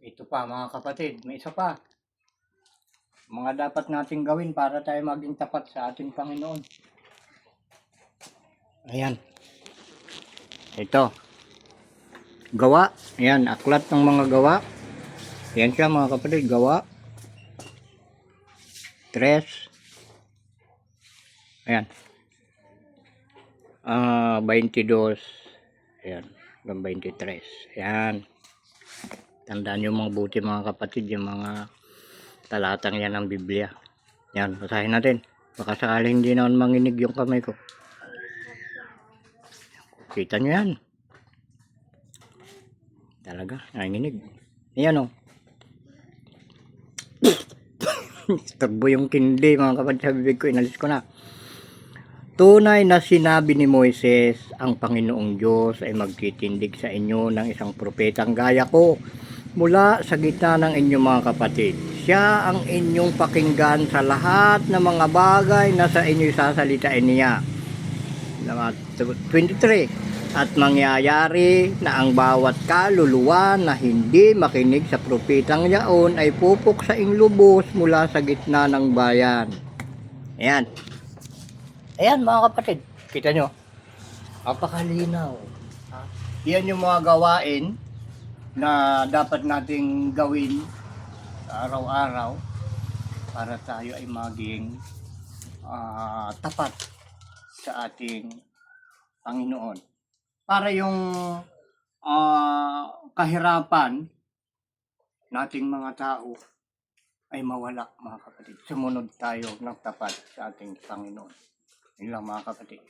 Ito pa mga kapatid, may isa pa. Mga dapat nating gawin para tayo maging tapat sa ating Panginoon. Ayan. Ito. Gawa. Ayan, aklat ng mga gawa. Ayan siya mga kapatid, gawa. 3. Ayan. 22. Ayan, hanggang 23. Ayan. Tandaan nyo mga buti mga kapatid, yung mga talatang yan ng Biblia. Yan, basahin natin. Baka sakaling hindi naman manginig yung kamay ko. Kita nyo yan. Talaga, nanginig. Ayan o. Tagbo yung kindi mga kapatid sa bibig ko. Inalis ko na. Tunay na sinabi ni Moises, ang Panginoong Diyos ay magtitindig sa inyo ng isang propetang gaya ko mula sa gitna ng inyong mga kapatid. Siya ang inyong pakinggan sa lahat ng mga bagay na sa inyo sasalitain niya. 23. At mangyayari na ang bawat kaluluwa na hindi makinig sa propetang yaon ay pupuksaing lubos mula sa gitna ng bayan. Ayan. Ayan mga kapatid. Kita nyo. Napakalinaw. Yan yung mga gawain na dapat nating gawin araw-araw para tayo ay maging tapat sa ating Panginoon. Para yung kahirapan nating mga tao ay mawala mga kapatid. Sumunod tayo ng tapat sa ating Panginoon. Yun lang mga kapatid.